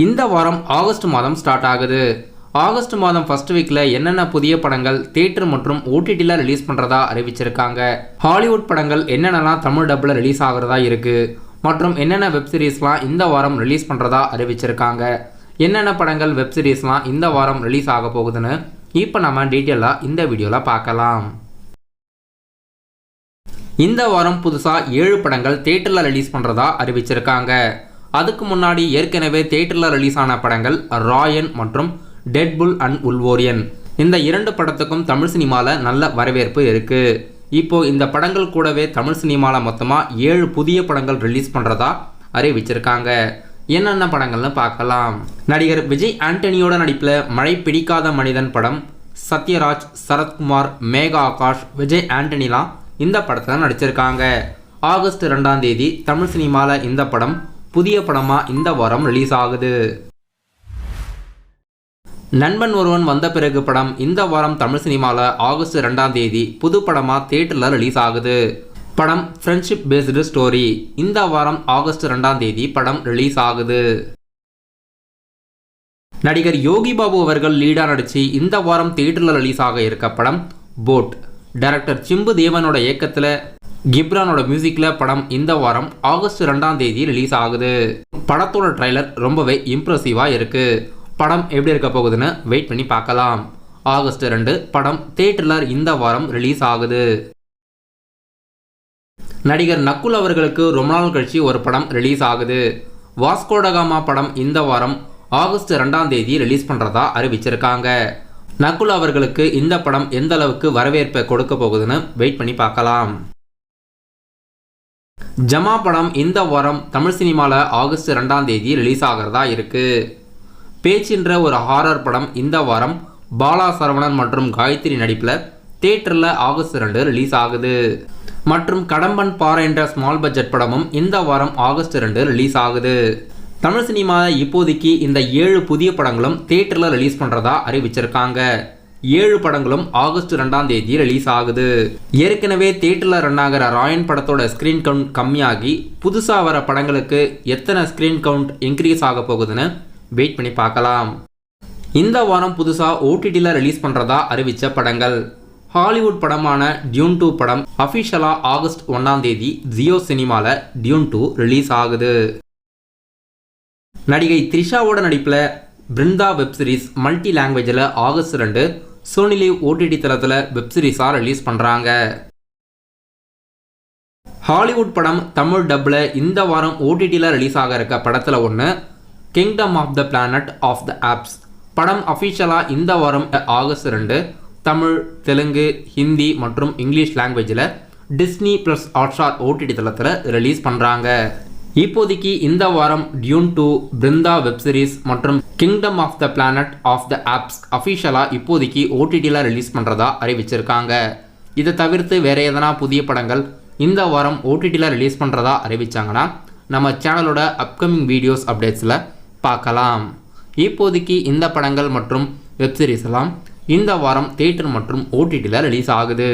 இந்த வாரம் ஆகஸ்ட் மாதம் ஸ்டார்ட் ஆகுது. ஆகஸ்ட் மாதம் ஃபர்ஸ்ட் வீக்கில் என்னென்ன புதிய படங்கள் தியேட்டர் மற்றும் ஓடிடியில் ரிலீஸ் பண்ணுறதா அறிவிச்சிருக்காங்க. ஹாலிவுட் படங்கள் என்னென்னலாம் தமிழ் டப்பில் ரிலீஸ் ஆகிறதா இருக்குது மற்றும் என்னென்ன வெப்சீரிஸ்லாம் இந்த வாரம் ரிலீஸ் பண்ணுறதா அறிவிச்சிருக்காங்க. என்னென்ன படங்கள் வெப்சீரிஸ்லாம் இந்த வாரம் ரிலீஸ் ஆக போகுதுன்னு இப்போ நம்ம டீட்டெயிலாக இந்த வீடியோவில் பார்க்கலாம். இந்த வாரம் புதுசாக 7 படங்கள் தியேட்டரில் ரிலீஸ் பண்ணுறதா அறிவிச்சிருக்காங்க. அதுக்கு முன்னாடி ஏற்கனவே தியேட்டரில் ரிலீஸ் ஆன படங்கள் ராயன் மற்றும் டெட்புல் அண்ட் உல்வோரியன். இந்த 2 படத்துக்கும் தமிழ் சினிமாவில் நல்ல வரவேற்பு இருக்குது. இப்போது இந்த படங்கள் கூடவே தமிழ் சினிமாவில் மொத்தமாக 7 புதிய படங்கள் ரிலீஸ் பண்ணுறதா அறிவிச்சிருக்காங்க. என்னென்ன படங்கள்னு பார்க்கலாம். நடிகர் விஜய் ஆண்டனியோட நடிப்பில் மழை பிடிக்காத மனிதன் படம், சத்யராஜ், சரத்குமார், மேகா ஆகாஷ், விஜய் ஆண்டனிலாம் இந்த படத்தில் நடிச்சிருக்காங்க. ஆகஸ்ட் 2ஆம் தேதி தமிழ் சினிமாவில் இந்த படம் புதிய படமாக இந்த வாரம் ரிலீஸ் ஆகுது. நண்பன் ஒருவன் வந்த பிறகு படம் இந்த வாரம் தமிழ் சினிமாவில் ஆகஸ்ட் 2ஆம் தேதி புது படமாக தியேட்டரில் ரிலீஸ் ஆகுது. படம் ஃப்ரெண்ட்ஷிப் பேஸ்டு ஸ்டோரி. இந்த வாரம் ஆகஸ்ட் 2ஆம் தேதி படம் ரிலீஸ் ஆகுது. நடிகர் யோகி பாபு அவர்கள் லீடாக நடித்து இந்த வாரம் தியேட்டரில் ரிலீஸ் ஆக இருக்க படம் போட். டைரக்டர் சிம்பு தேவனோட இயக்கத்தில் கிப்ரானோட மியூசிக்கில் படம் இந்த வாரம் ஆகஸ்ட் 2ஆம் தேதி ரிலீஸ் ஆகுது. படத்தோட ட்ரைலர் ரொம்பவே இம்ப்ரெசிவாக இருக்குது. படம் எப்படி இருக்க போகுதுன்னு வெயிட் பண்ணி பார்க்கலாம். ஆகஸ்ட் 2 படம் தியேட்டரில் இந்த வாரம் ரிலீஸ் ஆகுது. நடிகர் நக்குல் அவர்களுக்கு ரொம்ப நாள் கழிச்சு ஒரு படம் ரிலீஸ் ஆகுது. வாஸ்கோ ட காமா படம் இந்த வாரம் ஆகஸ்ட் 2ஆம் தேதி ரிலீஸ் பண்ணுறதா அறிவிச்சிருக்காங்க. நக்குல் அவர்களுக்கு இந்த படம் எந்த அளவுக்கு வரவேற்பை கொடுக்க போகுதுன்னு வெயிட் பண்ணி பார்க்கலாம். ஜமா படம் இந்த வாரம் தமிழ் சினிமாவில் ஆகஸ்ட் 2ஆம் தேதி ரிலீஸ் ஆகிறதா இருக்குது. பேச்சின்ற ஒரு ஹாரர் படம் இந்த வாரம் பாலா சரவணன் மற்றும் காயத்ரி நடிப்பில் தியேட்டரில் ஆகஸ்ட் 2 ரிலீஸ் ஆகுது. மற்றும் கடம்பன் பாறை என்ற ஸ்மால் பட்ஜெட் படமும் இந்த வாரம் ஆகஸ்ட் 2 ரிலீஸ் ஆகுது. தமிழ் சினிமாவில் இப்போதைக்கு இந்த 7 புதிய படங்களும் தியேட்டரில் ரிலீஸ் பண்ணுறதா அறிவிச்சிருக்காங்க. 7 படங்களும் ஆகஸ்ட் 2ஆம் தேதி ரிலீஸ் ஆகுது. ஏற்கனவே தியேட்டரில் ரன் ஆகிற ராயன் படத்தோட ஸ்க்ரீன் கவுண்ட் கம்மியாகி புதுசாக வர படங்களுக்கு எத்தனை ஸ்க்ரீன் கவுண்ட் இன்க்ரீஸ் ஆக போகுதுன்னு வெயிட் பண்ணி பார்க்கலாம். இந்த வாரம் புதுசாக ஓடிடியில் ரிலீஸ் பண்ணுறதா அறிவித்த படங்கள். ஹாலிவுட் படமான டியூன் 2 படம் அஃபிஷியலாக ஆகஸ்ட் 1ஆம் தேதி ஜியோ சினிமாவில் டியூன் 2 ரிலீஸ் ஆகுது. நடிகை த்ரிஷாவோட நடிப்பில் பிருந்தா வெப்சீரிஸ் மல்டி லாங்குவேஜில் ஆகஸ்ட் 2 சோனி லிவ் ஓடிடி தளத்தில் வெப்சீரிஸாக ரிலீஸ் பண்ணுறாங்க. ஹாலிவுட் படம் தமிழ் டப்பில் இந்த வாரம் ஓடிடியில் ரிலீஸ் ஆக இருக்க படத்தில் ஒன்று Kingdom of the Planet of the Apes. படம் அஃபிஷியலாக இந்த வாரம் ஆகஸ்ட் 2 தமிழ், தெலுங்கு, ஹிந்தி மற்றும் இங்கிலீஷ் லாங்குவேஜில் டிஸ்னி ப்ளஸ் ஹாட்ஸ்டார் ஓடிடி தளத்தில் ரிலீஸ் பண்ணுறாங்க. இப்போதைக்கு இந்த வாரம் டியூன் 2, பிருந்தா வெப்சீரிஸ் மற்றும் Kingdom of the Planet of the Apes அஃபிஷியலாக இப்போதைக்கு ஓடிடியில் ரிலீஸ் பண்ணுறதா அறிவிச்சிருக்காங்க. இதை தவிர்த்து வேறு எதனா புதிய படங்கள் இந்த வாரம் ஓடிடியில் ரிலீஸ் பண்ணுறதா அறிவிச்சாங்கன்னா நம்ம சேனலோட அப்கமிங் வீடியோஸ் அப்டேட்ஸில் பார்க்கலாம். இப்போதைக்கு இந்த படங்கள் மற்றும் வெப்சீரிஸ் எல்லாம் இந்த வாரம் தியேட்டர் மற்றும் ஓடிடியில் ரிலீஸ் ஆகுது.